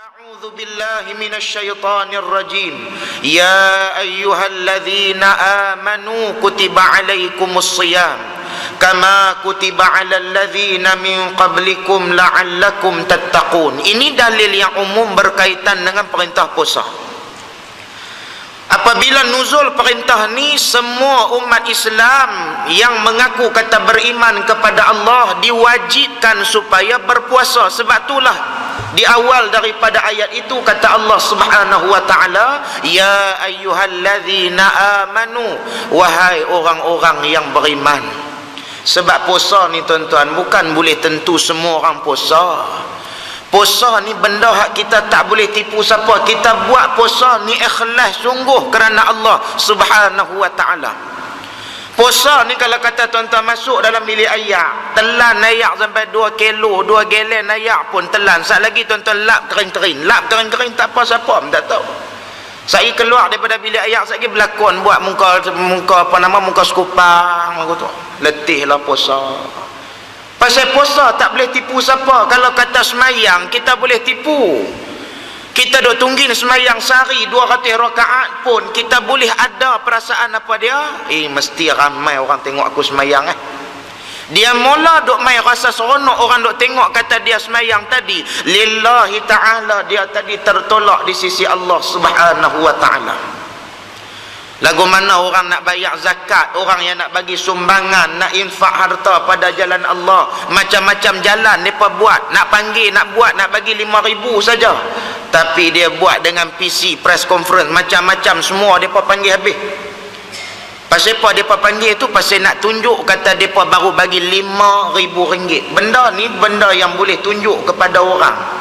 أعوذ بالله من الشيطان الرجيم يا أيها الذين آمنوا كتب عليكم الصيام كما كتب على الذين من قبلكم لعلكم تتقون. Ini dalil yang umum berkaitan dengan perintah puasa. Apabila nuzul perintah ni, semua umat Islam yang mengaku kata beriman kepada Allah diwajibkan supaya berpuasa. Sebab itulah di awal daripada ayat itu kata Allah Subhanahu wa taala, ya ayyuhallazina amanu, wahai orang-orang yang beriman. Sebab puasa ni tuan-tuan, bukan boleh tentu semua orang puasa. Puasa ni benda hak kita tak boleh tipu siapa. Kita buat puasa ni ikhlas sungguh kerana Allah Subhanahu wa taala. Puasa ni kalau kata tuan-tuan masuk dalam bilik ayak, telan ayak sampai 2 kilo, 2 galen ayak pun telan. Sat lagi tuan-tuan lap kering-kering. Lap kering-kering tak apa siapa pun tak tahu. Saya keluar daripada bilik ayak, saya pergi berlakon buat muka sekupang tu. Letihlah puasa. Pasal puasa tak boleh tipu siapa. Kalau kata semayang kita boleh tipu. Kita duk tunggin semayang sehari 200 rakaat pun kita boleh ada perasaan apa dia? Mesti ramai orang tengok aku semayang Dia mula duk mai rasa seronok orang duk tengok kata dia semayang tadi. Lillahi ta'ala, dia tadi tertolak di sisi Allah Subhanahu wa ta'ala. Lagu mana orang nak bayar zakat, orang yang nak bagi sumbangan, nak infak harta pada jalan Allah, macam-macam jalan mereka buat, nak panggil, nak buat, nak bagi 5,000 saja, tapi dia buat dengan PC, press conference, macam-macam semua mereka panggil habis. Pasal apa mereka panggil tu? Pasal nak tunjuk kata mereka baru bagi RM5,000. Benda ni benda yang boleh tunjuk kepada orang.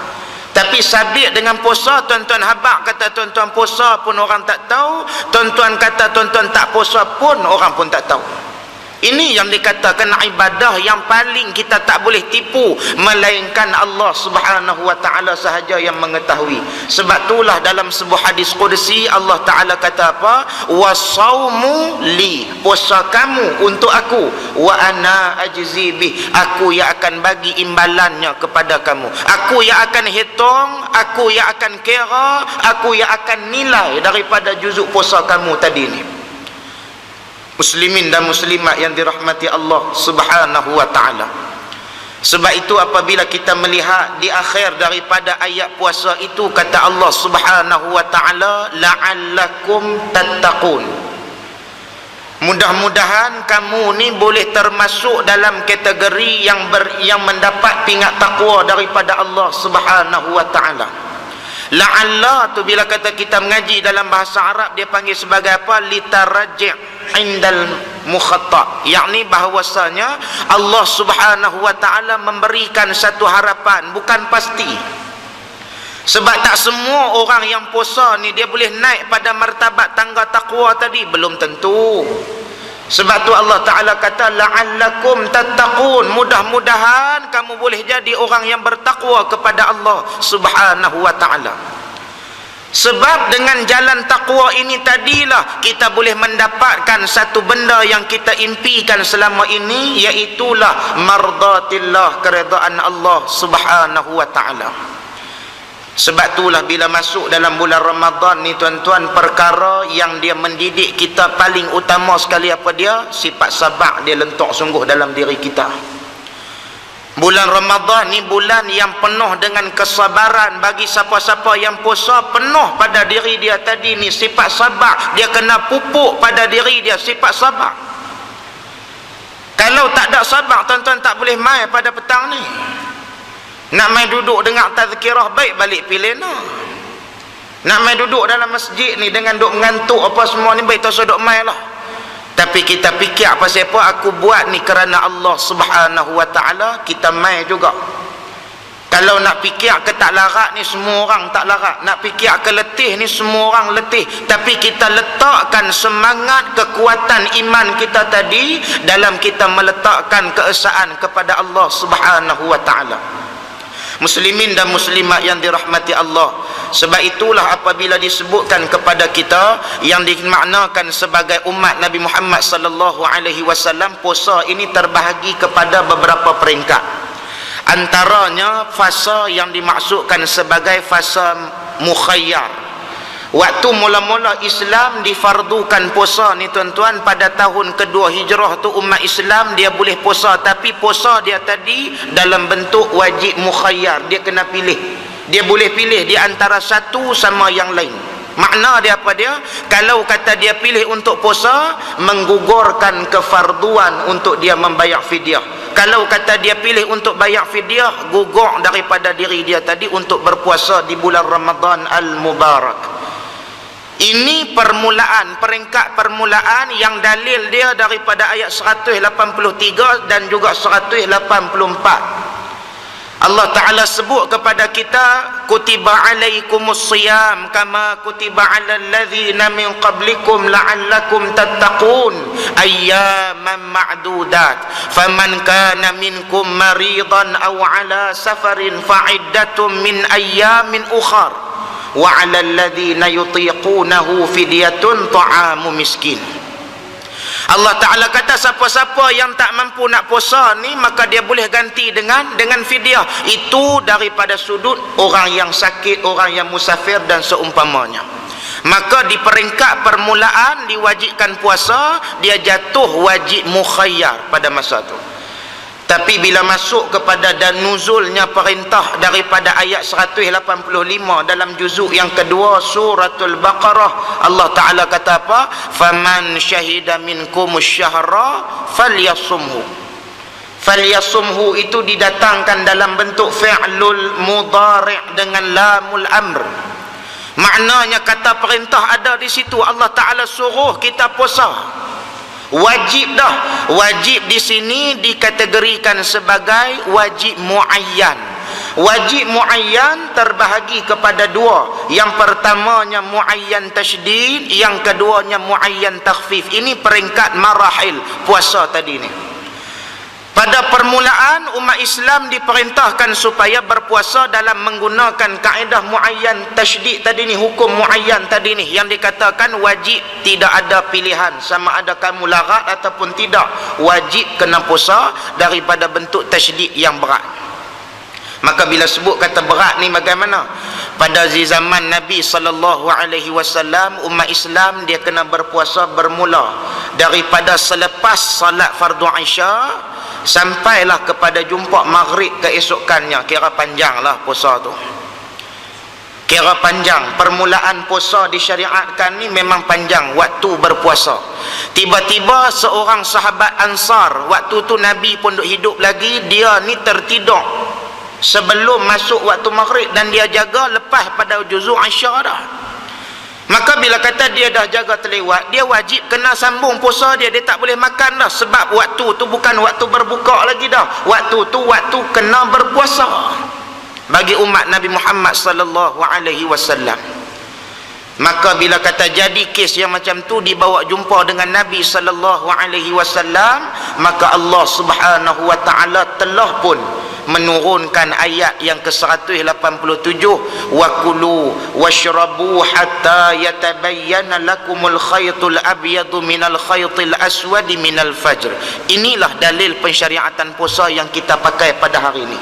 Tapi sabit dengan puasa, tuan-tuan habaq kata tuan-tuan puasa pun orang tak tahu, tuan-tuan kata tuan-tuan tak puasa pun orang pun tak tahu. Ini yang dikatakan ibadah yang paling kita tak boleh tipu, melainkan Allah Subhanahu wa taala sahaja yang mengetahui. Sebab itulah dalam sebuah hadis qudsi Allah taala kata apa? Wasaumu li, puasa kamu untuk aku, wa ana ajzi bih, aku yang akan bagi imbalannya kepada kamu. Aku yang akan hitung, aku yang akan kira, aku yang akan nilai daripada juzuk puasa kamu tadi ni. Muslimin dan muslimat yang dirahmati Allah Subhanahu wa ta'ala. Sebab itu apabila kita melihat di akhir daripada ayat puasa itu kata Allah Subhanahu wa ta'ala, la'allakum tattaqun, mudah-mudahan kamu ni boleh termasuk dalam kategori yang mendapat pingat takwa daripada Allah Subhanahu wa ta'ala. La'alla tu bila kata kita mengaji dalam bahasa Arab dia panggil sebagai apa? Litaraji' indal mukhatta', yakni bahawasanya Allah Subhanahu wa ta'ala memberikan satu harapan, bukan pasti. Sebab tak semua orang yang puasa ni dia boleh naik pada martabat tangga takwa tadi, belum tentu. Sebab tu Allah Ta'ala kata la'allakum tattaqun, mudah-mudahan kamu boleh jadi orang yang bertakwa kepada Allah Subhanahu wa ta'ala. Sebab dengan jalan takwa ini tadilah kita boleh mendapatkan satu benda yang kita impikan selama ini, iaitulah mardatillah, keredaan Allah Subhanahu wa ta'ala. Sebab itulah bila masuk dalam bulan Ramadan ni tuan-tuan, perkara yang dia mendidik kita paling utama sekali apa dia? Sifat sabar dia lentok sungguh dalam diri kita. Bulan Ramadan ni bulan yang penuh dengan kesabaran bagi siapa-siapa yang puasa, penuh pada diri dia tadi ni sifat sabar. Dia kena pupuk pada diri dia sifat sabar. Kalau tak ada sabar tuan-tuan tak boleh mai pada petang ni. Nak main duduk dengar tazkirah baik balik pilih nak main duduk dalam masjid ni dengan duk mengantuk apa semua ni baik tak usah duk main lah. Tapi kita fikir pasal apa? Aku buat ni kerana Allah Subhanahu wa ta'ala, kita main juga. Kalau nak fikir ke tak larat ni semua orang tak larat, nak fikir ke letih ni semua orang letih, tapi kita letakkan semangat kekuatan iman kita tadi dalam kita meletakkan keesaan kepada Allah Subhanahu wa ta'ala. Muslimin dan muslimat yang dirahmati Allah, sebab itulah apabila disebutkan kepada kita yang dimaknakan sebagai umat Nabi Muhammad sallallahu alaihi wasallam, puasa ini terbahagi kepada beberapa peringkat. Antaranya fasa yang dimaksudkan sebagai fasa mukhayyar. Waktu mula-mula Islam difardukan puasa ni tuan-tuan, pada tahun kedua hijrah tu umat Islam dia boleh puasa, tapi puasa dia tadi dalam bentuk wajib mukhayyar, dia kena pilih. Dia boleh pilih di antara satu sama yang lain. Makna dia apa dia? Kalau kata dia pilih untuk puasa, menggugurkan kefarduan untuk dia membayar fidyah. Kalau kata dia pilih untuk bayar fidyah, gugur daripada diri dia tadi untuk berpuasa di bulan Ramadan al-Mubarak. Ini permulaan, peringkat permulaan yang dalil dia daripada ayat 183 dan juga 184. Allah Ta'ala sebut kepada kita, kutiba alaikumus siyam kama kutiba alal ladzina min qablikum la'allakum tattaqun ayyaman ma'dudat faman kana minkum maridan aw ala safarin fa'iddatum min ayyamin ukhar wa 'alal ladzina yutiqunahu fidyatun ta'amu miskin. Allah Ta'ala kata siapa-siapa yang tak mampu nak puasa ni, maka dia boleh ganti dengan fidyah. Itu daripada sudut orang yang sakit, orang yang musafir dan seumpamanya. Maka di peringkat permulaan diwajibkan puasa, dia jatuh wajib mukhayyar pada masa tu. Tapi bila masuk kepada dan nuzulnya perintah daripada ayat 185 dalam juzuk yang kedua suratul Baqarah, Allah Ta'ala kata apa? Faman syahida minkumus syahra falyasumhu. Falyasumhu itu didatangkan dalam bentuk fi'lul mudhari' dengan lamul amr. Maknanya kata perintah ada di situ. Allah Ta'ala suruh kita puasa. Wajib dah. Wajib di sini dikategorikan sebagai wajib muayyan. Wajib muayyan terbahagi kepada dua. Yang pertamanya muayyan tasydid, yang keduanya muayyan takhfif. Ini peringkat marahil puasa tadi ni. Pada permulaan umat Islam diperintahkan supaya berpuasa dalam menggunakan kaedah muayyan tasydid tadi ni, hukum muayyan tadi ni yang dikatakan wajib, tidak ada pilihan sama ada kamu larat ataupun tidak, wajib kena puasa daripada bentuk tasydid yang berat. Maka bila sebut kata berat ni bagaimana? Pada zaman Nabi SAW, umat Islam dia kena berpuasa bermula daripada selepas salat fardu Isya sampailah kepada jumpa maghrib keesokannya. Kira panjang lah puasa tu, kira panjang. Permulaan puasa disyariatkan ni memang panjang waktu berpuasa. Tiba-tiba seorang sahabat Ansar, waktu tu Nabi pun duk hidup lagi, dia ni tertidur sebelum masuk waktu maghrib dan dia jaga lepas pada juzuk Isya dah. Maka bila kata dia dah jaga terlewat, dia wajib kena sambung puasa dia. Dia tak boleh makan dah, sebab waktu tu bukan waktu berbuka lagi dah. Waktu tu waktu kena berpuasa bagi umat Nabi Muhammad sallallahu alaihi wasallam. Maka bila kata jadi kes yang macam tu dibawa jumpa dengan Nabi sallallahu alaihi wasallam, maka Allah Subhanahu wa taala telah pun menurunkan ayat yang ke-187, wa kulu washrabu hatta yatabayyana lakumul khaytul abyadu minal khaytil aswadi minal fajr. Inilah dalil pensyariatan puasa yang kita pakai pada hari ini.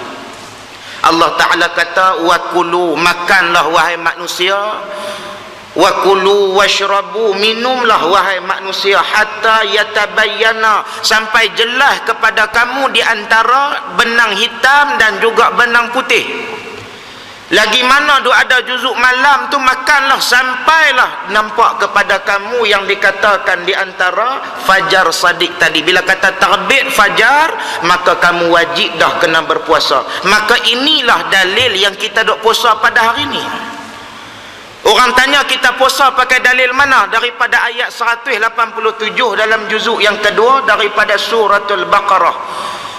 Allah Ta'ala kata wa kulu, makanlah wahai manusia, wa kulu washrabu, minumlah wahai manusia, hatta yatabayyana, sampai jelas kepada kamu di antara benang hitam dan juga benang putih. Lagi mana duk ada juzuk malam tu, makanlah sampailah nampak kepada kamu yang dikatakan di antara fajar sadiq tadi. Bila kata terbit fajar, maka kamu wajib dah kena berpuasa. Maka inilah dalil yang kita duk puasa pada hari ini. Orang tanya kita puasa pakai dalil mana? Daripada ayat 187 dalam juzuk yang kedua daripada suratul Baqarah.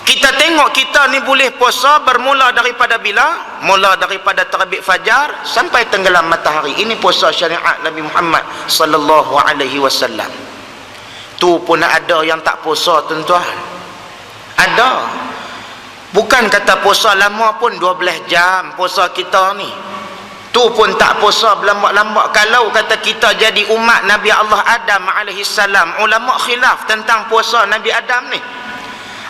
Kita tengok kita ni boleh puasa bermula daripada bila? Mula daripada terbit fajar sampai tenggelam matahari. Ini puasa syariat Nabi Muhammad sallallahu alaihi wasallam. Tu pun ada yang tak puasa tuan-tuan. Ada. Bukan kata puasa lama pun 12 jam puasa kita ni. Tu pun tak puasa berlambak-lambak. Kalau kata kita jadi umat Nabi Allah Adam alaihissalam, ulama khilaf tentang puasa Nabi Adam ni.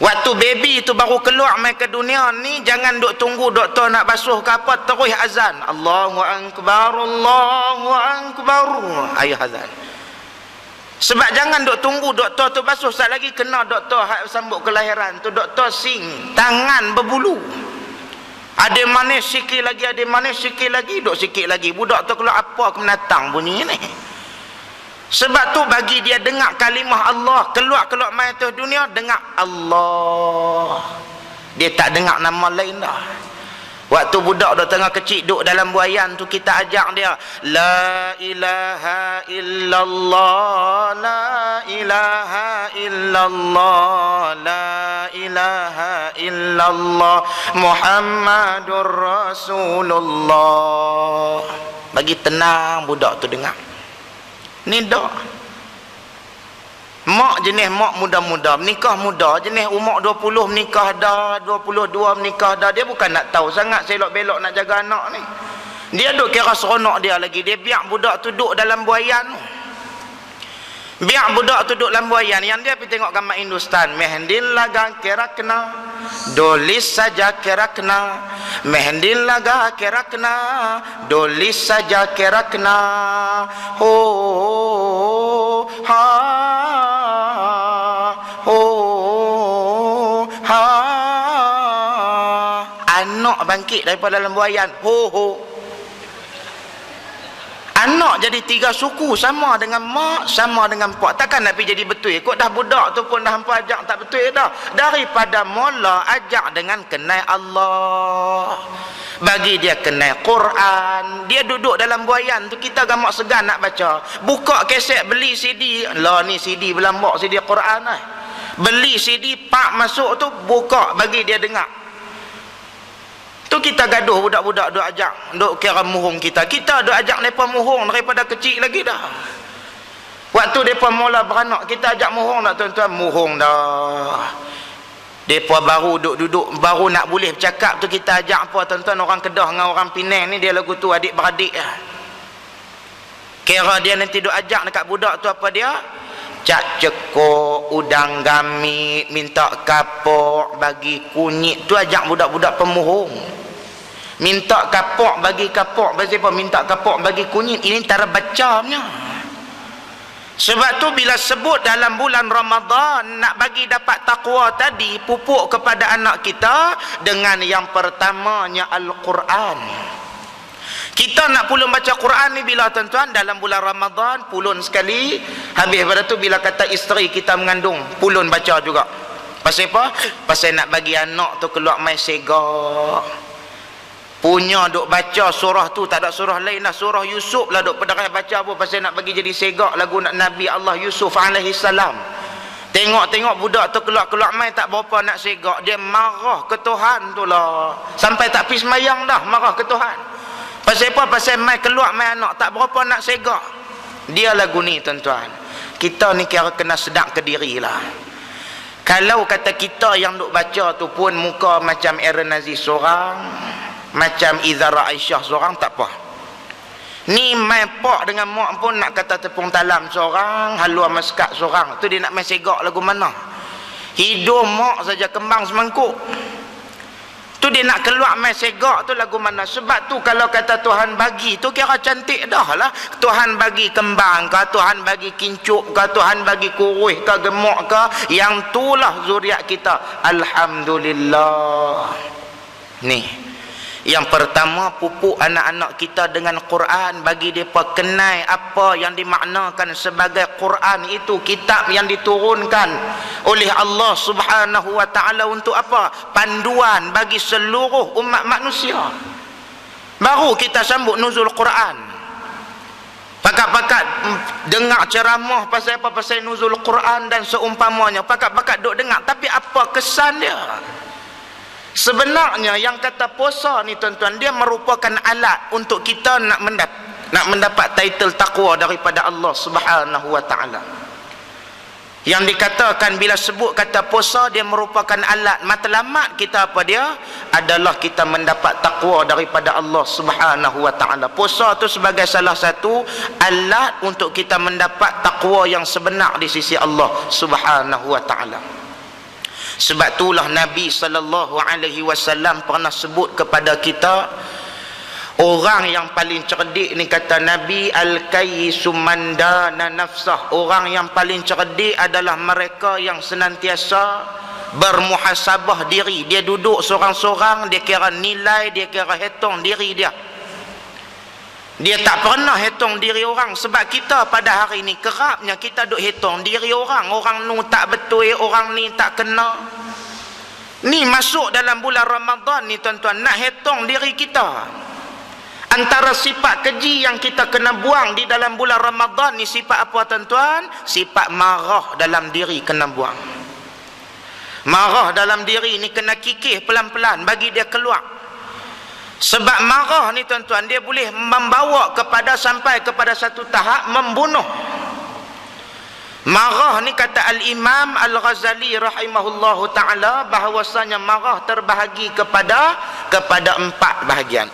Waktu baby tu baru keluar mai ke dunia ni, jangan duk tunggu doktor nak basuh ke apa, terus azan. Allahu akbar, Allahu akbar, ayah azan. Sebab jangan duk tunggu doktor tu basuh, sat lagi kena doktor sambut kelahiran tu, doktor sing tangan berbulu. Ada manis sikit lagi, ada manis sikit lagi, duk sikit lagi. Budak tu keluar apa kemenatang bunyi ni. Sebab tu bagi dia dengar kalimah Allah, keluar mai atas dunia, dengar Allah. Dia tak dengar nama lain dah. Waktu budak dah tengah kecil duduk dalam buayan tu, kita ajak dia, la ilaha illallah, la ilaha illallah, la ilaha illallah, Muhammadur Rasulullah. Bagi tenang budak tu dengar. Ni dak mak jenis mak muda-muda, menikah muda, jenis umur 20 menikah dah, 22 menikah dah. Dia bukan nak tahu sangat selok-belok nak jaga anak ni. Dia duk kira seronok dia lagi. Dia biar budak tu duduk dalam buayan. Biar budak tu duduk dalam buayan. Yang dia pergi tengok gambar Hindustan, mehendin laga kira kena, dolis saja kira kena, mehendin laga kira kena, dolis saja kira kena, ho ha ho ha. Anak bangkit daripada dalam buayan, ho ho. Anak jadi 3 suku, sama dengan mak, sama dengan pak. Takkan nak pergi jadi betul. Kok dah budak tu pun dah hampa ajak tak betul dah. Daripada mula ajak dengan kenal Allah, bagi dia kenal Quran. Dia duduk dalam buayan tu, kita gamak segan nak baca. Buka kaset, beli CD. Lah ni CD belambak, CD Quran lah. Beli CD, pak masuk tu, buka bagi dia dengar. Tu kita gaduh budak-budak duk ajak, duk kira muhung kita. Kita duk ajak mereka muhung daripada kecil lagi dah. Waktu mereka mula beranak, kita ajak muhung tak tuan-tuan? Muhung dah. Mereka baru duduk, baru nak boleh bercakap tu, kita ajak apa tuan-tuan? Orang Kedah dengan orang Penang ni, dia lagu tu adik-beradik lah. Kira dia nanti duk ajak dekat budak tu apa dia? Cak cekok, udang gamit, minta kapok, bagi kunyit. Tu ajak budak-budak pemuhung. Minta kapok, bagi kapok. Bagi apa? Minta kapok, bagi kunyit. Ini cara bacanya. Sebab tu bila sebut dalam bulan Ramadan nak bagi dapat takwa tadi, pupuk kepada anak kita dengan yang pertamanya Al-Quran. Kita nak pulun baca Quran ni bila tuan-tuan? Dalam bulan Ramadan pulun sekali. Habis pada tu bila kata isteri kita mengandung, pulun baca juga. Pasal apa? Pasal nak bagi anak tu keluar mai segak. Punya duk baca surah tu, tak ada surah lain lah. Surah Yusuf lah duk pedakah baca apa, pasal nak bagi jadi segak lagu Nabi Allah Yusuf alaihi salam. Tengok-tengok budak tu keluar-keluar mai tak berapa nak segak, dia marah ke Tuhan tu lah. Sampai tak pergi semayang dah, marah ke Tuhan. Pasal apa? Pasal mai keluar mai anak tak berapa nak segak. Dia lagu ni tuan-tuan. Kita ni kira kena sedap ke diri lah. Kalau kata kita yang duk baca tu pun muka macam Aaron Aziz seorang, macam Izara Aisyah seorang, tak apa. Ni mai pak dengan mak pun nak kata tepung talam seorang, halua maskat seorang. Tu dia nak main segak lagu mana? Hidung mak saja kembang semangkuk. Tu dia nak keluar main segak tu lagu mana? Sebab tu kalau kata Tuhan bagi tu kira cantik dah lah. Tuhan bagi kembang ke, Tuhan bagi kincuk ke, Tuhan bagi kurus ke, gemuk ke, yang tulah zuriat kita. Alhamdulillah. Ni yang pertama, pupuk anak-anak kita dengan Quran, bagi mereka kenal apa yang dimaknakan sebagai Quran itu, kitab yang diturunkan oleh Allah Subhanahu wa ta'ala untuk apa? Panduan bagi seluruh umat manusia. Baru kita sambut nuzul Quran. Pakat-pakat dengar ceramah pasal apa? Pasal nuzul Quran dan seumpamanya. Pakat-pakat duk dengar, tapi apa kesan dia? Sebenarnya yang kata puasa ni tuan-tuan, dia merupakan alat untuk kita nak mendapat title takwa daripada Allah Subhanahu wa ta'ala. Yang dikatakan bila sebut kata puasa, dia merupakan alat matlamat kita apa dia? Adalah kita mendapat takwa daripada Allah Subhanahu wa ta'ala. Puasa tu sebagai salah satu alat untuk kita mendapat takwa yang sebenar di sisi Allah Subhanahu wa ta'ala. Sebab itulah Nabi SAW pernah sebut kepada kita, orang yang paling cerdik ni kata Nabi, al-kayyisu man dana nafsah. Orang yang paling cerdik adalah mereka yang senantiasa bermuhasabah diri. Dia duduk seorang-seorang, dia kira nilai, dia kira hitung diri dia. Dia tak pernah hitung diri orang. Sebab kita pada hari ni kerapnya kita duk hitung diri orang. Orang ni tak betul, orang ni tak kena. Ni masuk dalam bulan Ramadan ni tuan-tuan, nak hitung diri kita. Antara sifat keji yang kita kena buang di dalam bulan Ramadan ni sifat apa tuan-tuan? Sifat marah dalam diri kena buang. Marah dalam diri ni kena kikih pelan-pelan bagi dia keluar. Sebab marah ni tuan-tuan, dia boleh membawa kepada sampai kepada satu tahap membunuh. Marah ni kata Al-Imam Al-Ghazali rahimahullahu ta'ala, bahawasanya marah terbahagi kepada 4 bahagian.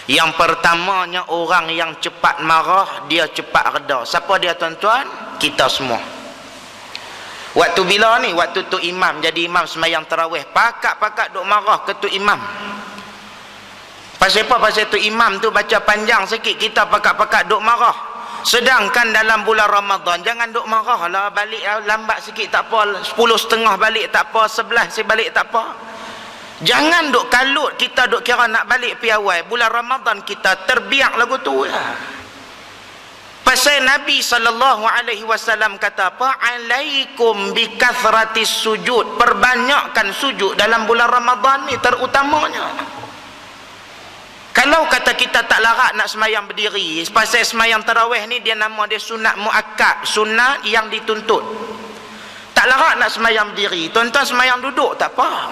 Yang pertamanya, orang yang cepat marah, dia cepat reda. Siapa dia tuan-tuan? Kita semua. Waktu bila ni? Waktu tu imam jadi imam semayang tarawih, pakat-pakat duk marah ke tu imam. Pasal apa? Pasal tu imam tu baca panjang sikit, kita pakat-pakat duk marah. Sedangkan dalam bulan Ramadan jangan duk marah lah, balik lambat sikit tak apa, 10.30 balik tak apa, 11 saya balik tak apa. Jangan duk kalut kita duk kira nak balik pi awal. Bulan Ramadan kita terbiak lagu tu lah. Pasal Nabi SAW kata apa? Alaikum bikathratis sujud. Perbanyakkan sujud dalam bulan Ramadan ni terutamanya. Kalau kata kita tak larat nak semayang berdiri, pasal semayang tarawih ni dia nama dia sunat muakkad, sunat yang dituntut. Tak larat nak semayang berdiri, tuan-tuan semayang duduk tak apa.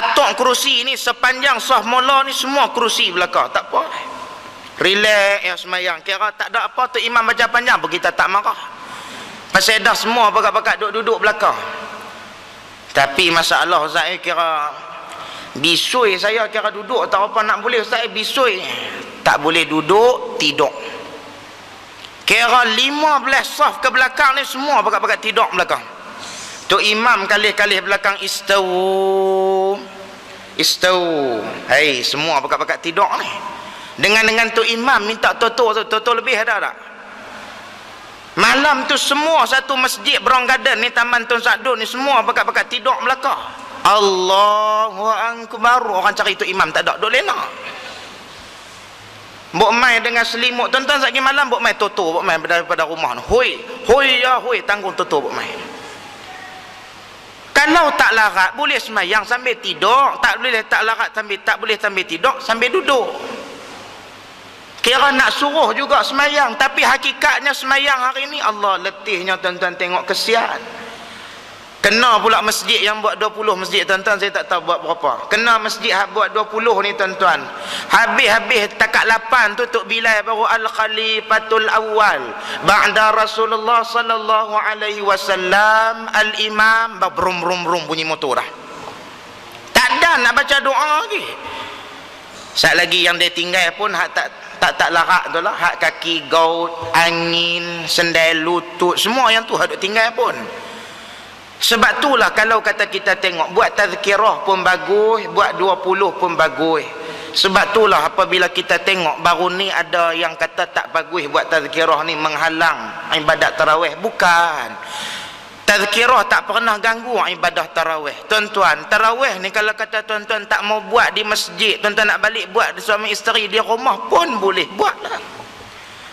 Atok kerusi ni sepanjang sah mula ni semua kerusi belakang, tak apa. Relax yang semayang, kira tak ada apa tu imam baca panjang pun kita tak marah. Pasal dah semua pakat-pakat duduk belakang. Tapi masalah saya kira bisui, saya kira duduk tak apa nak boleh saya bisui. Tak boleh duduk, tidur. Kira 15 saf ke belakang ni semua pakat-pakat tidur belakang. Tu imam kalih-kalih belakang istau. Hei, semua pakat-pakat tidur ni. Dengan tu imam minta toto lebih ada tak? Malam tu semua satu masjid Brown Garden ni, Taman Tun Sadun ni semua pakat-pakat tidur belakang. Allahu Akbar. Orang cari tu imam tak ada, duk lena. Bok mai dengan selimut. Tuan-tuan satgi malam bok mai toto, bok mai daripada rumah ni. Hoi, tanggung toto bok mai. Kalau tak larat boleh semayang sambil tidur, tak boleh tak larat sambil tak boleh sambil tidur, sambil duduk. Kira nak suruh juga semayang, tapi hakikatnya semayang hari ni Allah letihnya tuan-tuan, tengok kesian. Kena pula masjid yang buat 20 masjid tuan-tuan, saya tak tahu buat berapa. Kena masjid buat 20 ni tuan-tuan. Habis takat 8 tutup bilai baru al-khalifatul awal ba'da Rasulullah sallallahu alaihi wasallam al-imam brum bunyi motor dah. Tak ada nak baca doa lagi. Sat lagi yang dia tinggal pun hak tak larat tu lah, hak kaki gaut, angin, sendal lutut, semua yang tu hak duk tinggal pun. Sebab itulah kalau kata kita tengok, buat tazkirah pun bagus, buat 20 pun bagus. Sebab itulah apabila kita tengok baru ni ada yang kata tak bagus buat tazkirah ni, menghalang ibadat tarawih. Bukan. Tazkirah tak pernah ganggu ibadah tarawih. Tuan-tuan, tarawih ni kalau kata tuan-tuan tak mau buat di masjid, tuan-tuan nak balik buat suami isteri di rumah pun boleh buat lah.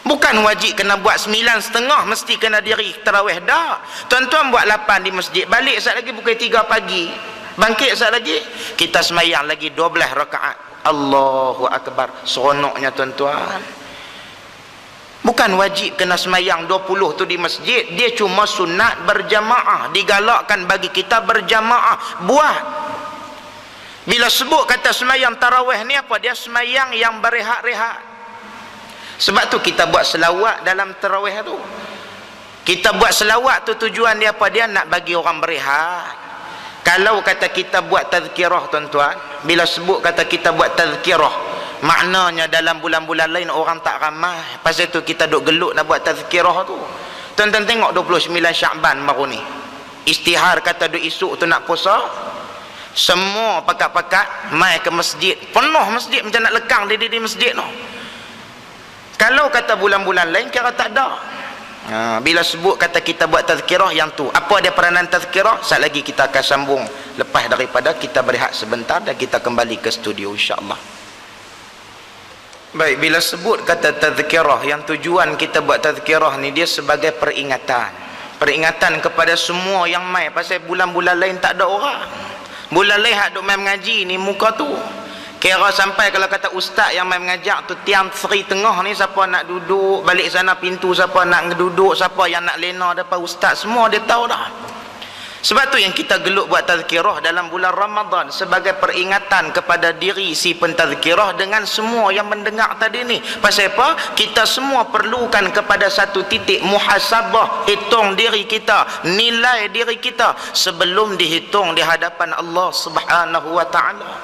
Bukan wajib kena buat 9.30 mesti kena diri tarawih dah. Tuan-tuan buat 8 di masjid, balik sat lagi pukul 3 pagi, bangkit sat lagi, kita semayang lagi 12 rakaat. Allahu Akbar. Seronoknya tuan-tuan. Bukan wajib kena semayang 20 tu di masjid, dia cuma sunat berjamaah, digalakkan bagi kita berjamaah. Buat. Bila sebut kata semayang tarawih ni apa? Dia semayang yang berehat-rehat. Sebab tu kita buat selawat dalam tarawih tu. Kita buat selawat tu tujuan dia apa? Dia nak bagi orang berehat. Kalau kata kita buat tazkirah tuan-tuan, bila sebut kata kita buat tazkirah, maknanya dalam bulan-bulan lain orang tak ramai. Pasal tu kita duk gelut nak buat tazkirah tu. Tuan-tuan tengok 29 Syakban baru ni. Istihar kata duk esok tu nak puasa, semua pakat-pakat mai ke masjid, penuh masjid macam nak lekang di masjid tu. Kalau kata bulan-bulan lain kira tak ada. Bila sebut kata kita buat tazkirah yang tu, apa dia peranan tazkirah? Sat lagi kita akan sambung lepas daripada kita berehat sebentar dan kita kembali ke studio insya-Allah. Baik, bila sebut kata tazkirah, yang tujuan kita buat tazkirah ni dia sebagai peringatan kepada semua yang mai, pasal bulan-bulan lain tak ada orang. Bulan lain hak duk mai mengaji ni muka tu. Kira sampai kalau kata ustaz yang mai mengajak tu tiang seri tengah ni, siapa nak duduk balik sana pintu, siapa nak duduk, siapa yang nak lena depan ustaz, semua dia tahu dah. Sebab tu yang kita geluk buat tazkirah dalam bulan Ramadan sebagai peringatan kepada diri si pentazkirah dengan semua yang mendengar tadi ni. Pasal apa? Kita semua perlukan kepada satu titik muhasabah, hitung diri kita, nilai diri kita sebelum dihitung di hadapan Allah Subhanahu wa taala.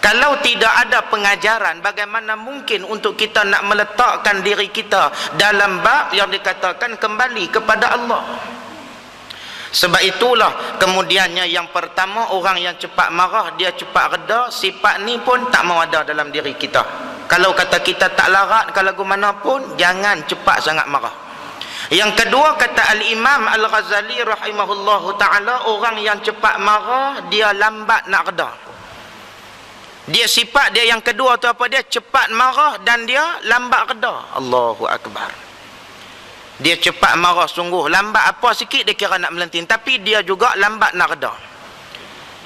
Kalau tidak ada pengajaran, bagaimana mungkin untuk kita nak meletakkan diri kita dalam bab yang dikatakan kembali kepada Allah? Sebab itulah kemudiannya yang pertama, orang yang cepat marah, dia cepat reda. Sifat ni pun tak mau ada dalam diri kita. Kalau kata kita tak larat ke lagu mana pun, jangan cepat sangat marah. Yang kedua, kata Al-Imam Al-Ghazali rahimahullahu ta'ala, orang yang cepat marah, dia lambat nak reda. Dia sifat dia yang kedua tu apa dia? Cepat marah dan dia lambat reda. Allahu Akbar. Dia cepat marah sungguh, lambat apa sikit dia kira nak melenting, tapi dia juga lambat nak reda.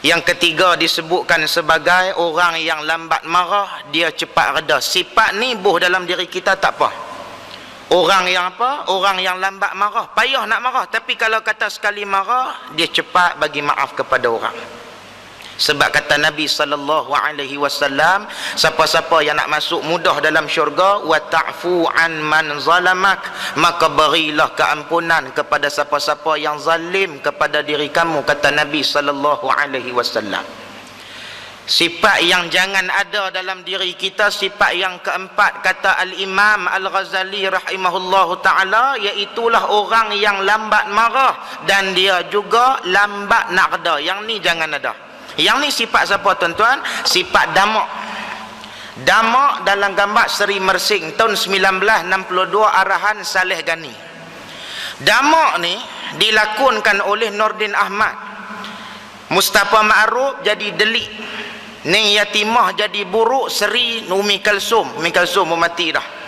Yang ketiga disebutkan sebagai orang yang lambat marah, dia cepat reda. Sifat ni buh dalam diri kita tak apa. Orang yang apa? Orang yang lambat marah, payah nak marah, tapi kalau kata sekali marah, dia cepat bagi maaf kepada orang. Sebab kata Nabi SAW, siapa-siapa yang nak masuk mudah dalam syurga, wa ta'fu an man zalamak, maka berilah keampunan kepada siapa-siapa yang zalim kepada diri kamu, kata Nabi SAW. Sifat yang jangan ada dalam diri kita, sifat yang keempat, kata Al-Imam Al-Ghazali rahimahullahu ta'ala, iaitulah orang yang lambat marah dan dia juga lambat nak reda. Yang ni jangan ada. Yang ni sifat siapa tuan-tuan? Sifat damak. Damak dalam gambar Seri Mersing tahun 1962 arahan Saleh Gani. Damak ni dilakonkan oleh Nordin Ahmad. Mustafa Ma'ruf jadi delik. Ning Yatimah jadi buruk. Seri Umi Kalsum. Umi Kalsum mati dah.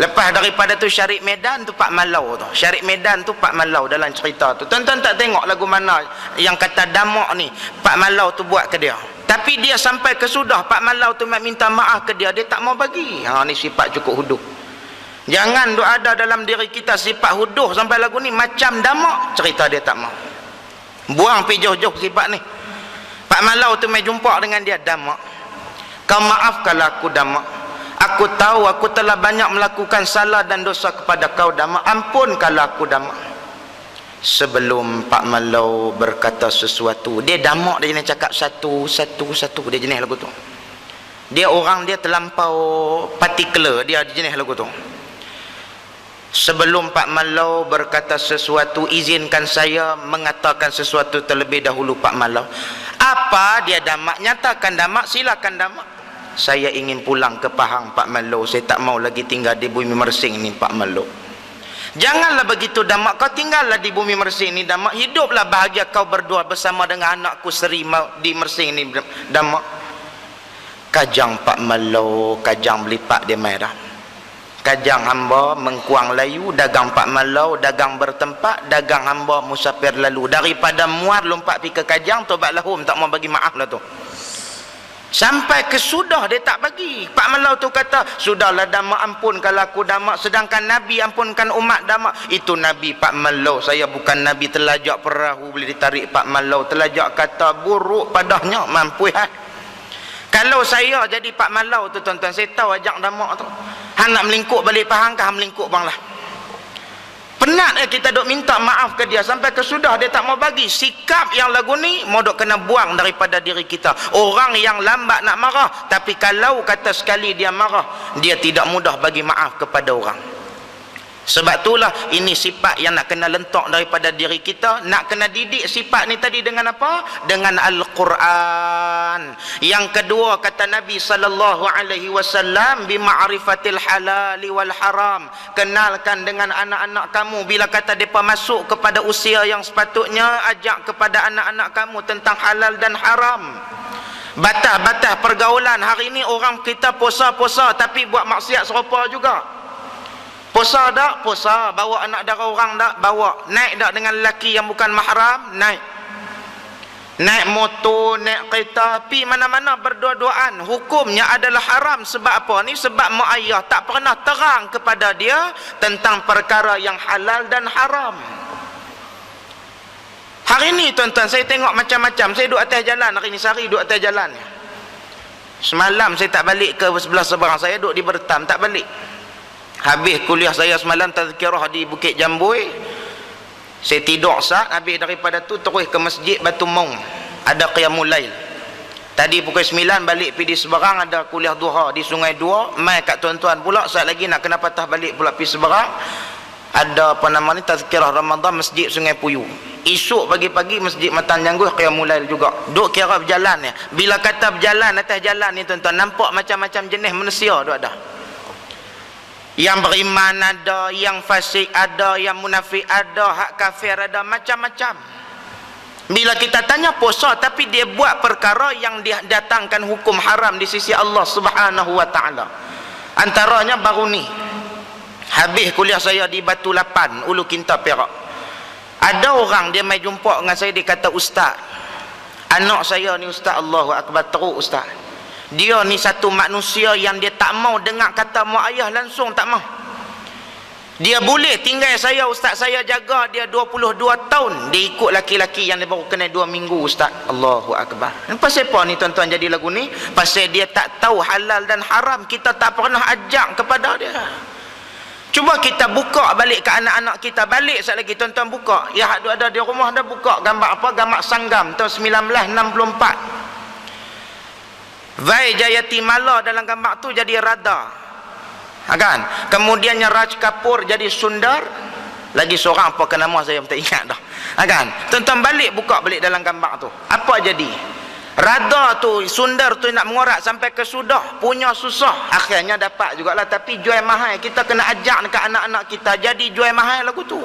Lepas daripada tu Syarif Medan tu Pak Malau tu. Syarif Medan tu Pak Malau dalam cerita tu. Tuan-tuan tak tengok lagu mana yang kata damak ni Pak Malau tu buat ke dia. Tapi dia sampai ke sudah Pak Malau tu minta maaf ke dia, dia tak mau bagi. Ni sifat cukup huduh. Jangan ada dalam diri kita sifat huduh sampai lagu ni macam damak, cerita dia tak mau. Buang pergi jauh-jauh sifat ni. Pak Malau tu mai jumpa dengan dia, damak, kau maafkanlah aku damak. Aku tahu aku telah banyak melakukan salah dan dosa kepada kau damak. Ampunkanlah aku damak. Sebelum Pak Malau berkata sesuatu, dia damak, dia jenis cakap satu. Dia jenis lagu tu. Dia orang dia terlampau particular, dia jenis lagu tu. Sebelum Pak Malau berkata sesuatu, izinkan saya mengatakan sesuatu terlebih dahulu Pak Malau. Apa dia damak? Nyatakan damak, silakan damak. Saya ingin pulang ke Pahang Pak Malau. Saya tak mau lagi tinggal di bumi Mersing ni Pak Malau. Janganlah begitu damak. Kau tinggallah di bumi Mersing ni damak. Hiduplah bahagia kau berdua bersama dengan anakku Seri di Mersing ni damak. Kajang Pak Malau, kajang belipak dia merah. Kajang hamba mengkuang layu, dagang Pak Malau, dagang bertempat, dagang hamba musafir lalu. Daripada muar lompat pergi ke kajang, tobat lahum, tak mau bagi maaf lah tu. Sampai ke sudah dia tak bagi. Pak Malau tu kata, sudahlah damak, ampunkanlah aku damak. Sedangkan Nabi ampunkan umat damak. Itu Nabi Pak Malau, saya bukan Nabi. Telajak perahu boleh ditarik Pak Malau. Telajak kata buruk padanya, mampu Kalau saya jadi Pak Malau tu tuan-tuan, saya tahu ajak damak tu. Han nak melingkuk balik Pahang ke, han melingkuk bang lah. Penat kita duk minta maaf ke dia sampai ke sudah dia tak mau bagi. Sikap yang lagu ni mau duk kena buang daripada diri kita. Orang yang lambat nak marah, tapi kalau kata sekali dia marah, dia tidak mudah bagi maaf kepada orang. Sebab itulah ini sifat yang nak kena lentok daripada diri kita. Nak kena didik sifat ni tadi dengan apa? Dengan Al-Quran. Yang kedua kata Nabi SAW, bima'rifatil halali wal haram. Kenalkan dengan anak-anak kamu. Bila kata mereka masuk kepada usia yang sepatutnya, ajak kepada anak-anak kamu tentang halal dan haram. Batas-batas pergaulan. Hari ini orang kita puasa-puasa tapi buat maksiat serupa juga. Puasa tak? Puasa. Bawa anak dara orang tak? Bawa. Naik tak dengan lelaki yang bukan mahram? Naik. Naik motor, naik kereta, pi mana-mana berdua-duaan. Hukumnya adalah haram. Sebab apa ni? Sebab mak ayah tak pernah terang kepada dia tentang perkara yang halal dan haram. Hari ni tuan-tuan, saya tengok macam-macam. Saya duduk atas jalan hari ni, sehari duduk atas jalan. Semalam saya tak balik ke sebelah seberang. Saya duduk di Bertam, tak balik. Habis kuliah saya semalam tazkirah di Bukit Jambui, saya tidur sat. Habis daripada tu terus ke masjid Batu Maung, ada qiyamul lail. Tadi pukul 9 balik pergi di seberang, ada kuliah duha di Sungai Dua. Mai kat tuan-tuan pula saat lagi nak kena patah balik pula pergi seberang, ada apa nama ni, tazkirah Ramadan masjid Sungai Puyu. Esok pagi-pagi masjid Matan Jangguh qiyamul lail juga. Duk kira berjalan ya. Bila kata berjalan atas jalan ni tuan-tuan, nampak macam-macam jenis manusia duk ada. Yang beriman ada, yang fasik ada, yang munafik ada, hak kafir ada, macam-macam. Bila kita tanya puasa tapi dia buat perkara yang dia datangkan hukum haram di sisi Allah Subhanahu wa taala. Antaranya baru ni, habis kuliah saya di Batu Lapan, Ulu Kinta, Perak. Ada orang dia mai jumpa dengan saya, dia kata, "Ustaz, anak saya ni Ustaz, Allahu Akbar, teruk Ustaz. Dia ni satu manusia yang dia tak mau dengar kata mak ayah langsung, tak mau. Dia boleh tinggal saya Ustaz, saya jaga dia 22 tahun, dia ikut laki-laki yang dia baru kenal 2 minggu Ustaz." Allahu Akbar. Pasal apa ni tuan-tuan jadi lagu ni? Pasal dia tak tahu halal dan haram. Kita tak pernah ajak kepada dia. Cuba kita buka balik ke anak-anak kita. Balik sekali lagi tuan-tuan, buka. Ya, ada di rumah dah buka gambar apa? Gambar Sanggam tahun 1964. Vai Jayatimala dalam gambar tu jadi Radha, kan? Kemudiannya Raj Kapoor jadi Sundar. Lagi seorang apa ke nama saya tak ingat dah, kan? Tuan-tuan balik, buka balik dalam gambar tu. Apa jadi? Radha tu, Sundar tu nak mengorak sampai ke Sudah, punya susah. Akhirnya dapat jugalah, tapi jual mahal. Kita kena ajak dekat anak-anak kita, jadi jual mahal lagu tu.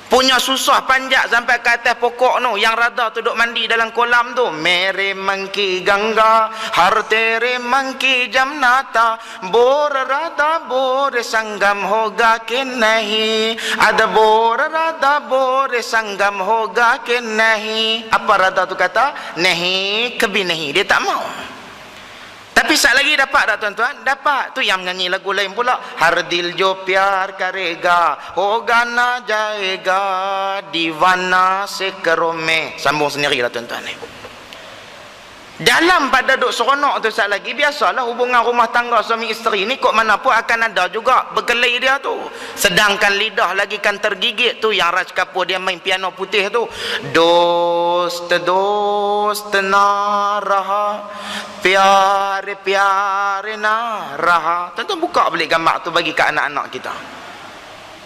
Punya susah panjat sampai ke atas pokok tu. Yang Radha tu duk mandi dalam kolam tu. Mere mangki gangga, har tere mangki jamnata, bor Radha bor sanggam hoga ke nahi, ada bor Radha bor sanggam hoga ke nahi. Apa Radha tu kata? Nahi kebi nahi. Dia tak mau. Tapi sat lagi dapat tak tuan-tuan? Dapat. Tu yang nyanyi lagu lain pula. Har dil jo pyar karega, hoga na jaega, divana se karome. Sambung sendirilah tuan-tuan ni. Dalam pada duk seronok tu sat lagi, biasalah hubungan rumah tangga suami isteri ni kok mana pun akan ada juga berkelahi dia tu. Sedangkan lidah lagi kan tergigit tu. Yang Raj Kapoor dia main piano putih tu. Dost dost na raha, pyare pyare na raha. Tuan-tuan buka balik gambar tu bagi ke anak-anak kita.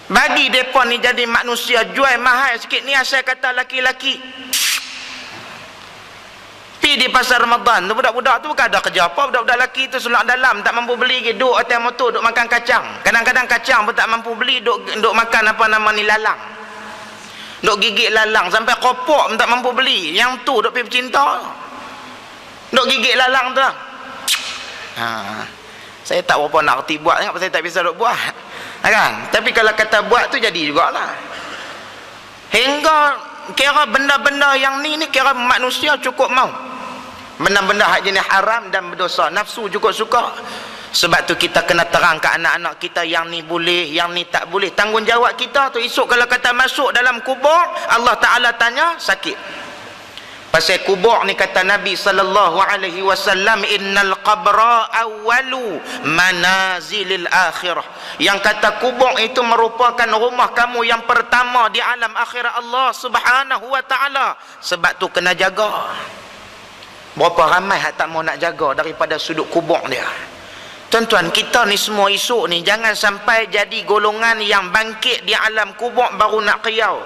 Bagi mereka ni jadi manusia jual mahal sikit ni. Asal kata laki-laki pi di pasar Ramadan tu, budak-budak tu bukan ada kerja apa. Budak-budak lelaki tu sulak dalam, tak mampu beli, duduk atas motor, duduk makan kacang. Kadang-kadang kacang pun tak mampu beli, duduk makan apa nama ni, lalang. Duduk gigit lalang sampai kopok pun tak mampu beli. Yang tu duduk pergi bercinta, duduk gigit lalang tu. Saya tak berapa nak reti buat, sebab saya tak biasa duduk buat, kan? Tapi kalau kata buat tu jadi jugalah. Hingga kira benda-benda yang ni kira manusia cukup mau. Benda-benda hak jenis haram dan berdosa, nafsu cukup suka. Sebab tu kita kena terang ke anak-anak kita yang ni boleh, yang ni tak boleh. Tanggungjawab kita tu. Esok kalau kata masuk dalam kubur, Allah Ta'ala tanya, sakit. Pasal kubur ni kata Nabi SAW, innal qabra awwalu manazilil akhirah. Yang kata kubur itu merupakan rumah kamu yang pertama di alam akhirat Allah Subhanahu wa ta'ala. Sebab tu kena jaga. Berapa ramai hak tak mau nak jaga daripada sudut kubur dia. Tuan-tuan, kita ni semua esok ni jangan sampai jadi golongan yang bangkit di alam kubur baru nak qiyau.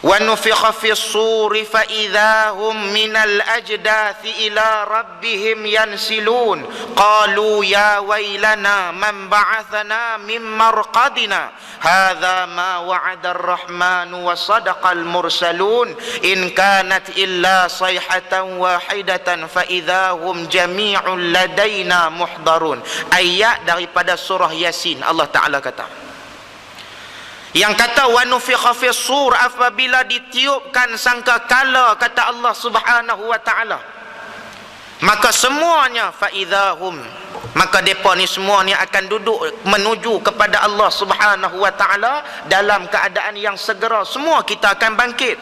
Wa nufikha fis suri fa idahum minal ajdathi ila rabbihim yansilun qalu ya wailana man ba'athana min marqadina hadha ma wa'ada ar-rahmanu wa sadaqal mursalun in kanat illa sayhatan wahidatan fa idahum jami'un ladaina muhdarun. Ayat daripada surah Yasin. Allah Ta'ala kata, yang kata wa nufikha fis sur, apabila ditiupkan sangkakala, kata Allah Subhanahu wa taala, maka semuanya faidahum, maka depa ni semua ni akan duduk menuju kepada Allah Subhanahu wa taala dalam keadaan yang segera. Semua kita akan bangkit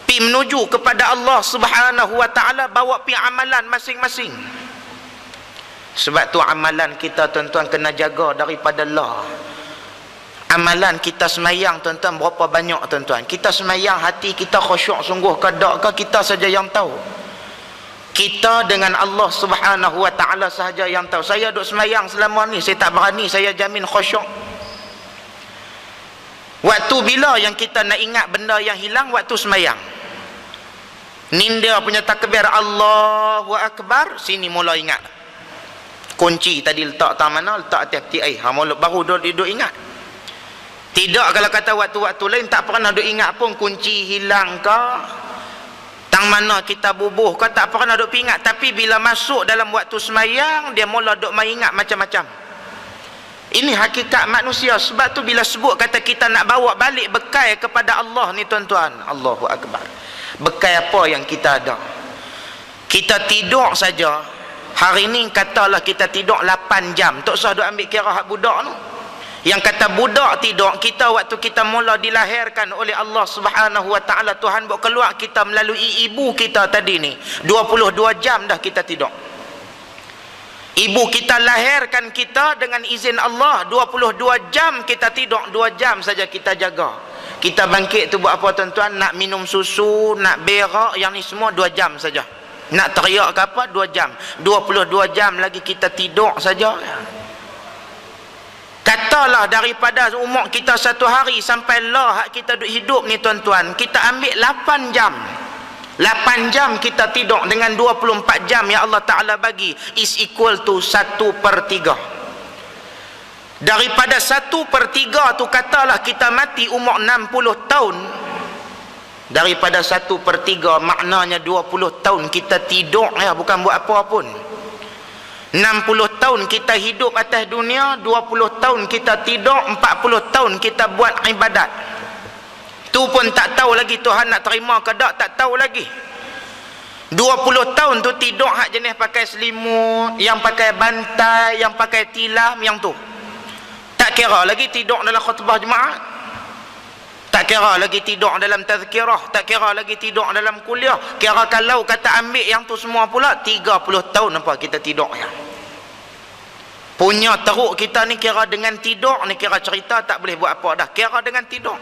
pi menuju kepada Allah Subhanahu wa taala, bawa pi amalan masing-masing. Sebab tu amalan kita, tuan-tuan, kena jaga daripada Allah. Amalan kita semayang, tuan-tuan, berapa banyak, tuan-tuan? Kita semayang, hati kita khusyuk sungguh ke tak ke, kita saja yang tahu. Kita dengan Allah Subhanahu wa taala sahaja yang tahu. Saya duk semayang selama ni, saya tak berani saya jamin khusyuk. Waktu bila yang kita nak ingat benda yang hilang? Waktu semayang. Ninda punya takbir Allahu Akbar, sini mula ingat. Kunci tadi letak tak mana? Letak atas peti air. Baru duduk ingat. Tidak kalau kata waktu-waktu lain tak pernah duk ingat pun, kunci hilang ke, tang mana kita bubuh ke, tak pernah duk ingat. Tapi bila masuk dalam waktu semayang, dia mula duk ingat macam-macam. Ini hakikat manusia. Sebab tu bila sebut kata kita nak bawa balik bekal kepada Allah ni, tuan-tuan, Allahu Akbar. Bekal apa yang kita ada? Kita tidur saja. Hari ni katalah kita tidur 8 jam. Tak usah duk ambil kira hak budak tu. Yang kata budak tidur, kita waktu kita mula dilahirkan oleh Allah Subhanahu wa taala, Tuhan buat keluar kita melalui ibu kita tadi ni, 22 jam dah kita tidur. Ibu kita lahirkan kita dengan izin Allah, 22 jam kita tidur, 2 jam saja kita jaga. Kita bangkit tu buat apa, tuan-tuan? Nak minum susu, nak berak, yang ni semua 2 jam saja. Nak teriak ke apa, 2 jam. 22 jam lagi kita tidur saja. Katalah daripada umur kita 1 hari sampai lah kita hidup ni, tuan-tuan, kita ambil 8 jam. 8 jam kita tidur dengan 24 jam yang Allah Ta'ala bagi is equal to 1/3. Daripada 1/3 tu katalah kita mati umur 60 tahun. Daripada 1/3 maknanya 20 tahun kita tidur ya, bukan buat apa pun. 60 tahun kita hidup atas dunia, 20 tahun kita tidur, 40 tahun kita buat ibadat. Tu pun tak tahu lagi Tuhan nak terima ke tak tahu lagi. 20 tahun tu tidur hak jenis pakai selimut, yang pakai bantai, yang pakai tilam, yang tu. Tak kira lagi tidur dalam khutbah jemaah. Tak kira lagi tidur dalam tazkirah, tak kira lagi tidur dalam kuliah. Kira kalau kata ambil yang tu semua pula, 30 tahun apa kita tidur ya. Punya teruk kita ni kira dengan tidur ni, kira cerita tak boleh buat apa dah. Kira dengan tidur.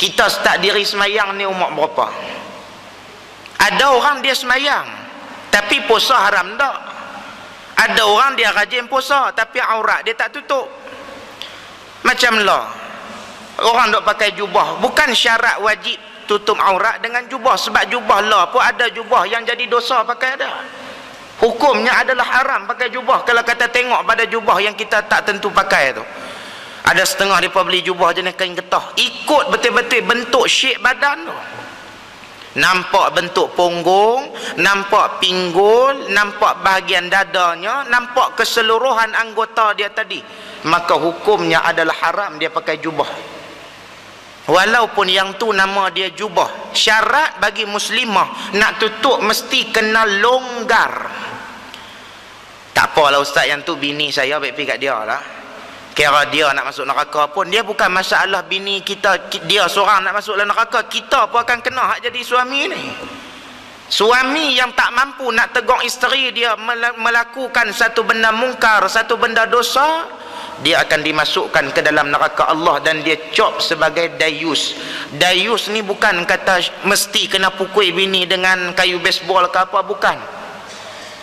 Kita start diri semayang ni umur berapa? Ada orang dia semayang tapi puasa haram tak? Ada orang dia rajin puasa tapi aurat dia tak tutup. Macam lah orang duk pakai jubah, bukan syarat wajib tutup aurat dengan jubah. Sebab jubah lah pun ada jubah yang jadi dosa pakai ada. Hukumnya adalah haram pakai jubah. Kalau kata tengok pada jubah yang kita tak tentu pakai tu, ada setengah mereka beli jubah jenis kain getah, ikut betul-betul bentuk shape badan tu. Nampak bentuk punggung, nampak pinggul, nampak bahagian dadanya, nampak keseluruhan anggota dia tadi, maka hukumnya adalah haram dia pakai jubah. Walaupun yang tu nama dia jubah. Syarat bagi muslimah nak tutup mesti kena longgar. Tak apalah ustaz, yang tu bini saya, baik pergi kat dia lah. Kira dia nak masuk neraka pun, dia bukan masalah bini kita, dia seorang nak masuk dalam neraka, kita pun akan kena hak jadi suami ni. Suami yang tak mampu nak tegur isteri dia melakukan satu benda mungkar, satu benda dosa, dia akan dimasukkan ke dalam neraka Allah dan dia cop sebagai dayus. Dayus ni bukan kata mesti kena pukul bini dengan kayu baseball ke apa, bukan.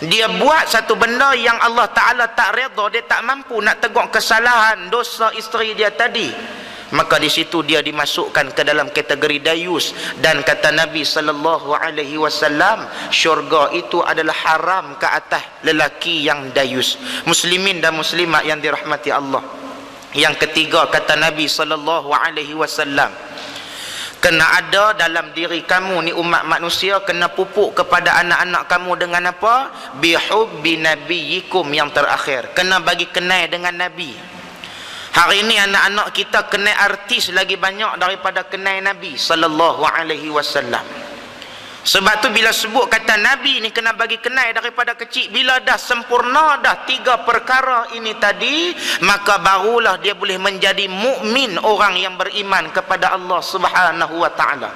Dia buat satu benda yang Allah Ta'ala tak redha, dia tak mampu nak tegur kesalahan dosa isteri dia tadi, maka di situ dia dimasukkan ke dalam kategori dayus. Dan kata Nabi sallallahu alaihi wasallam, syurga itu adalah haram ke atas lelaki yang dayus. Muslimin dan muslimat yang dirahmati Allah, yang ketiga kata Nabi sallallahu alaihi wasallam, kena ada dalam diri kamu ni umat manusia, kena pupuk kepada anak-anak kamu dengan apa? Bihubbi nabiyikum, yang terakhir, kena bagi kenal dengan Nabi. Hari ini anak-anak kita kenal artis lagi banyak daripada kenal Nabi sallallahu alaihi wasallam. Sebab tu bila sebut kata Nabi ni kena bagi kenal daripada kecil, bila dah sempurna dah tiga perkara ini tadi, maka barulah dia boleh menjadi mukmin, orang yang beriman kepada Allah Subhanahu wa taala.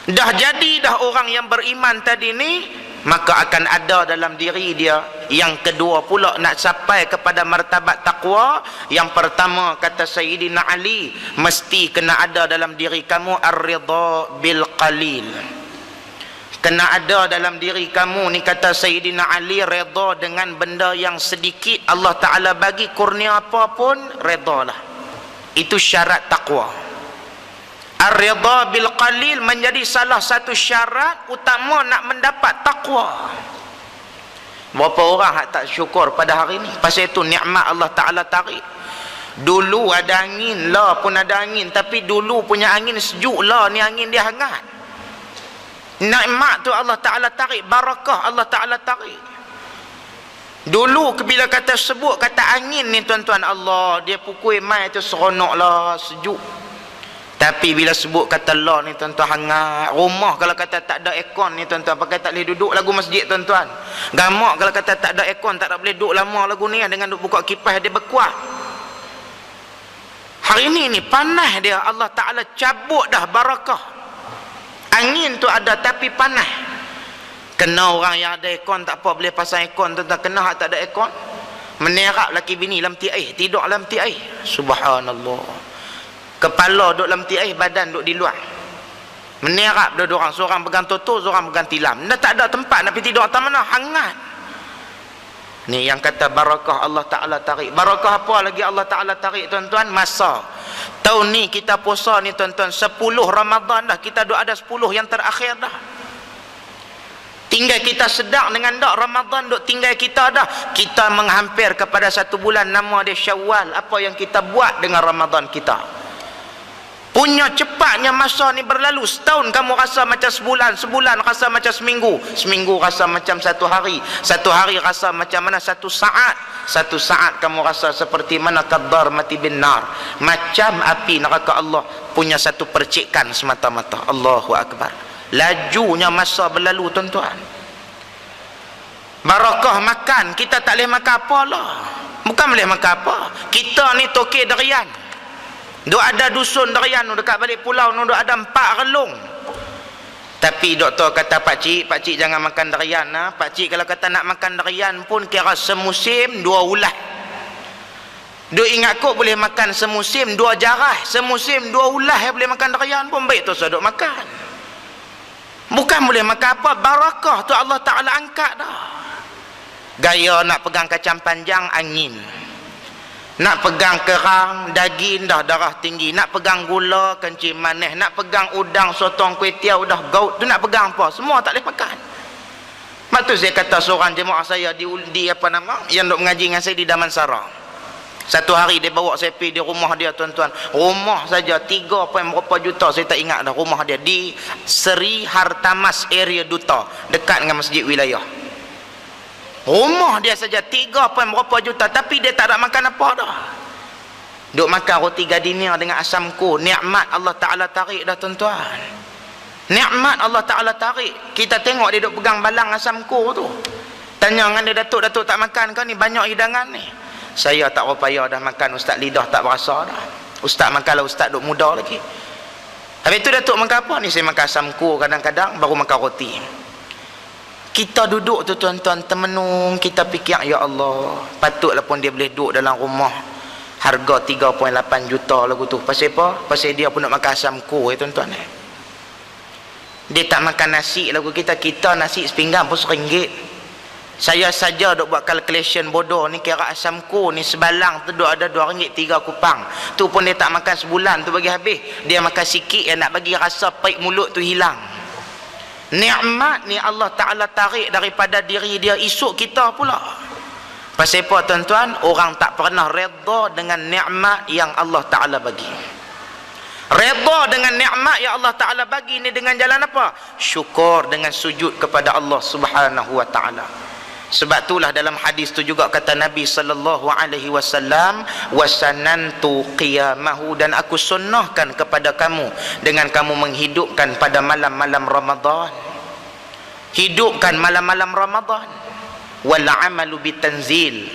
Dah jadi dah orang yang beriman tadi ni, maka akan ada dalam diri dia yang kedua pula, nak sampai kepada martabat takwa. Yang pertama kata Sayyidina Ali, mesti kena ada dalam diri kamu ar-ridha bil qalil. Kena ada dalam diri kamu ni, kata Sayyidina Ali, redha dengan benda yang sedikit. Allah Ta'ala bagi kurnia apa pun, redhalah. Itu syarat takwa. Ar-ridha bil qalil menjadi salah satu syarat utama nak mendapat takwa. Berapa orang tak syukur pada hari ni? Pasal itu nikmat Allah Ta'ala tarik. Dulu ada angin lah pun ada angin, tapi dulu punya angin sejuk lah, ni angin dia hangat. Nikmat tu Allah Ta'ala tarik, barakah Allah Ta'ala tarik. Dulu bila kata sebut kata angin ni tuan-tuan, Allah dia pukul mai tu seronok lah, sejuk. Tapi bila sebut kata Allah ni tuan-tuan, hangat. Rumah kalau kata tak ada aircon ni tuan-tuan, pakai tak boleh duduk lagu masjid tuan-tuan. Gamak kalau kata tak ada aircon, tak boleh duduk lama lagu ni, dengan duk buka kipas dia berkuat. Hari ni panas dia, Allah Ta'ala cabut dah barakah. Angin tu ada tapi panas. Kena orang yang ada aircon tak apa, boleh pasang aircon tuan-tuan. Kena hak tak ada aircon, menerak laki bini dalam tiap air, tidur dalam tiap air. Subhanallah. Kepala duduk dalam tiap air, badan duduk di luar. Menerak dua orang, seorang pegang toto, seorang pegang tilam. Dah tak ada tempat nak pergi tidur atas mana, hangat. Ni yang kata barakah Allah Ta'ala tarik. Barakah apa lagi Allah Ta'ala tarik tuan-tuan? Masa. Tahun ni kita puasa ni tuan-tuan 10 Ramadan dah, kita duk ada 10 yang terakhir dah. Tinggal kita sedang dengan dak Ramadan duk tinggal kita dah. Kita menghampir kepada satu bulan, nama dia Syawal. Apa yang kita buat dengan Ramadan kita? Punya cepatnya masa ni berlalu. Setahun kamu rasa macam sebulan, sebulan rasa macam seminggu, seminggu rasa macam satu hari, satu hari rasa macam mana satu saat, satu saat kamu rasa seperti mana kadar mati bin nar, macam api neraka Allah punya satu percikan semata-mata. Allahu Akbar. Lajunya masa berlalu tuan-tuan. Barakah makan, kita tak boleh makan apa lah. Bukan boleh makan apa, kita ni tokek derian. Duk ada dusun derian dekat balik pulau ni, duk ada 4 relung. Tapi doktor kata, pakcik jangan makan derian lah. Pakcik kalau kata nak makan derian pun kira semusim 2 ulas. Duk ingat kok boleh makan semusim 2 jarah, semusim 2 ulas boleh makan derian pun baik tu duk makan. Bukan boleh makan apa, barakah tu Allah Ta'ala angkat dah. Gaya nak pegang kacang panjang, angin. Nak pegang kerang, daging dah darah tinggi. Nak pegang gula, kencing manis. Nak pegang udang, sotong, kuih-tiaw, dah gaut. Tu nak pegang apa? Semua tak boleh makan. Mak tu saya kata seorang jemaah saya di apa nama, yang duk mengaji dengan saya di Damansara. Satu hari dia bawa saya pergi di rumah dia tuan-tuan. Rumah saja 3 berapa juta, saya tak ingat dah rumah dia. Di Seri Hartamas area Duta, dekat dengan masjid wilayah. Rumah dia saja 3 berapa juta, tapi dia tak ada makan apa dah. Duk makan roti gardenia dengan asam ku. Nikmat Allah Ta'ala tarik dah tuan-tuan. Nikmat Allah Ta'ala tarik. Kita tengok dia duk pegang balang asam ku tu. Tanya dengan dia, Datuk tak makan kau ni, banyak hidangan ni. Saya tak berpayah dah makan ustaz, lidah tak berasa dah. Ustaz makanlah, ustaz duk muda lagi. Habis tu Datuk makan apa ni? Saya makan asam ku kadang-kadang, baru makan roti. Kita duduk tu tuan-tuan termenung, kita fikir, ya Allah, patutlah pun dia boleh duduk dalam rumah harga 3.8 juta lagu tu. Pasal apa? Pasal dia pun nak makan asam ku tuan-tuan. Dia tak makan nasi lagu kita. Kita nasi sepinggan pun RM1. Saya saja duk buat calculation bodoh ni, kira asamku ni sebalang tu duk ada RM2 3 kupang. Tu pun dia tak makan sebulan tu bagi habis. Dia makan sikit yang nak bagi rasa pahit mulut tu hilang. Nikmat ni Allah Ta'ala tarik daripada diri dia, esok kita pula. Pasal apa tuan-tuan? Orang tak pernah redha dengan nikmat yang Allah Ta'ala bagi. Redha dengan nikmat yang Allah Ta'ala bagi ni dengan jalan apa? Syukur dengan sujud kepada Allah Subhanahu wa Ta'ala. Sebab itulah dalam hadis tu juga kata Nabi sallallahu alaihi wasallam, wasanantu qiyamahu, dan aku sunnahkan kepada kamu dengan kamu menghidupkan pada malam-malam Ramadan. Hidupkan malam-malam Ramadan. Wal amalu bitanzil.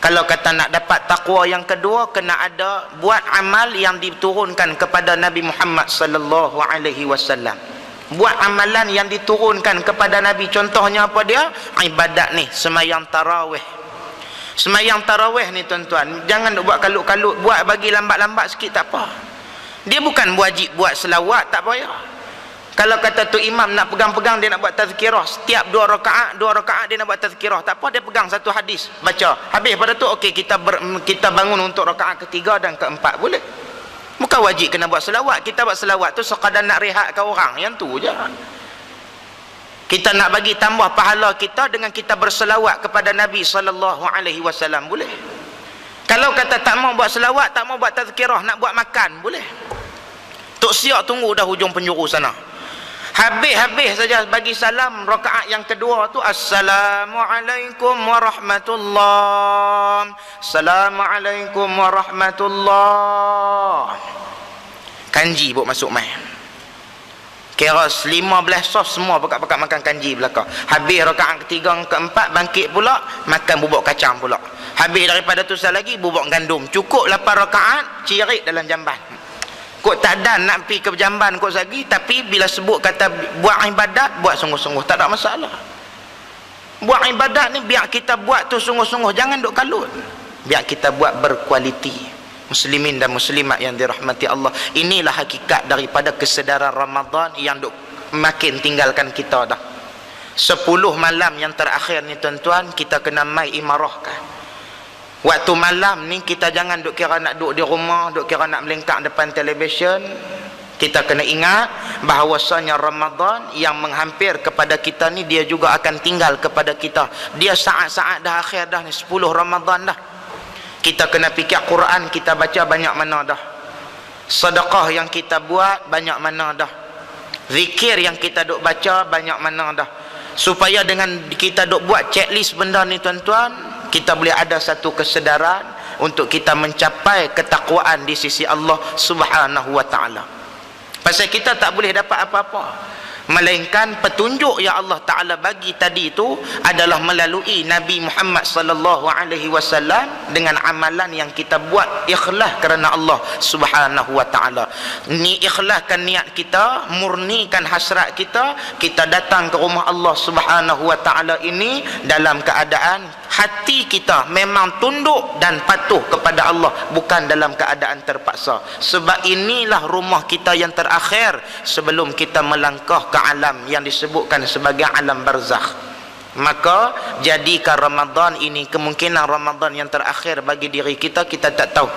Kalau kata nak dapat takwa yang kedua, kena ada buat amal yang diturunkan kepada Nabi Muhammad sallallahu alaihi wasallam. Buat amalan yang diturunkan kepada Nabi. Contohnya apa dia? Ibadat ni, semayang tarawih. Semayang tarawih ni tuan-tuan, jangan buat kalut-kalut, buat bagi lambat-lambat sikit tak apa. Dia bukan wajib buat selawat, tak payah. Kalau kata tu imam nak pegang-pegang, dia nak buat tazkirah, setiap 2 rakaat dia nak buat tazkirah, tak apa, dia pegang satu hadis, baca. Habis pada tu okey, kita bangun untuk rakaat ketiga dan keempat, boleh. Bukan wajib kena buat selawat. Kita buat selawat tu sekadar nak rehatkan orang, yang tu je. Kita nak bagi tambah pahala kita dengan kita berselawat kepada Nabi sallallahu alaihi wasallam, boleh. Kalau kata tak mau buat selawat, tak mau buat tazkirah, nak buat makan, boleh. Tok siap tunggu dah hujung penjuru sana. Habis saja bagi salam rakaat yang kedua tu, Assalamualaikum warahmatullahi, Assalamualaikum warahmatullahi. Kanji buat masuk mai. Kira 15 sos semua pakat-pakat makan kanji belakang. Habis rakaat ketiga keempat, bangkit pula makan bubuk kacang pula. Habis daripada tu sekali lagi bubuk gandum. Cukup 8 rakaat, cirit dalam jamban. Kok tak ada nak pergi ke jamban kok lagi, tapi bila sebut kata buat ibadat, buat sungguh-sungguh, tak ada masalah. Buat ibadat ni biar kita buat tu sungguh-sungguh, jangan duk kalut. Biar kita buat berkualiti. Muslimin dan muslimat yang dirahmati Allah, inilah hakikat daripada kesedaran Ramadan yang duk makin tinggalkan kita dah. 10 malam yang terakhir ni tuan-tuan, kita kena mai imarahkan. Waktu malam ni kita jangan duk kira nak duduk di rumah, duk kira nak melengkak depan televisyen. Kita kena ingat bahawasanya Ramadan yang menghampir kepada kita ni, dia juga akan tinggal kepada kita. Dia saat-saat dah akhir dah ni, 10 Ramadan dah. Kita kena fikir Quran kita baca banyak mana dah. Sedekah yang kita buat banyak mana dah. Zikir yang kita duk baca banyak mana dah. Supaya dengan kita duk buat checklist benda ni tuan-tuan, kita boleh ada satu kesedaran untuk kita mencapai ketakwaan di sisi Allah Subhanahu wa Ta'ala. Pasal kita tak boleh dapat apa-apa, melainkan petunjuk yang Allah Ta'ala bagi tadi itu adalah melalui Nabi Muhammad sallallahu alaihi wasallam, dengan amalan yang kita buat ikhlas kerana Allah Subhanahu wa Ta'ala. Ni ikhlaskan niat kita, murnikan hasrat kita, kita datang ke rumah Allah Subhanahu wa Ta'ala ini dalam keadaan hati kita memang tunduk dan patuh kepada Allah, bukan dalam keadaan terpaksa. Sebab inilah rumah kita yang terakhir sebelum kita melangkah ke alam yang disebutkan sebagai alam barzakh. Maka jadikan Ramadan ini kemungkinan Ramadan yang terakhir bagi diri kita, kita tak tahu.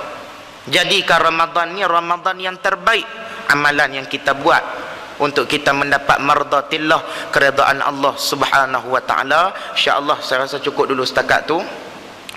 Jadikan Ramadan ni Ramadan yang terbaik amalan yang kita buat untuk kita mendapat mardatillah, keredaan Allah Subhanahu wa Ta'ala. InsyaAllah saya rasa cukup dulu setakat tu.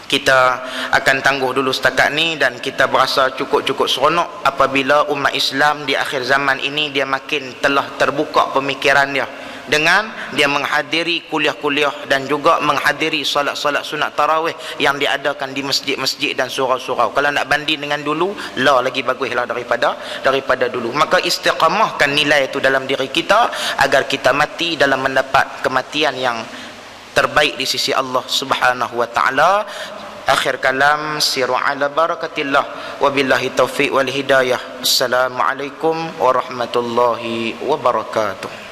Kita akan tangguh dulu setakat ni, dan kita berasa cukup-cukup seronok apabila umat Islam di akhir zaman ini dia makin telah terbuka pemikiran dia, dengan dia menghadiri kuliah-kuliah dan juga menghadiri solat-solat sunat tarawih yang diadakan di masjid-masjid dan surau-surau. Kalau nak banding dengan dulu, lagi baguslah daripada dulu. Maka istiqamahkan nilai itu dalam diri kita agar kita mati dalam mendapat kematian yang terbaik di sisi Allah Subhanahu wa Ta'ala. Akhir kalam, siru ala barakatillah, wabillahi taufiq wal hidayah. Assalamualaikum warahmatullahi wabarakatuh.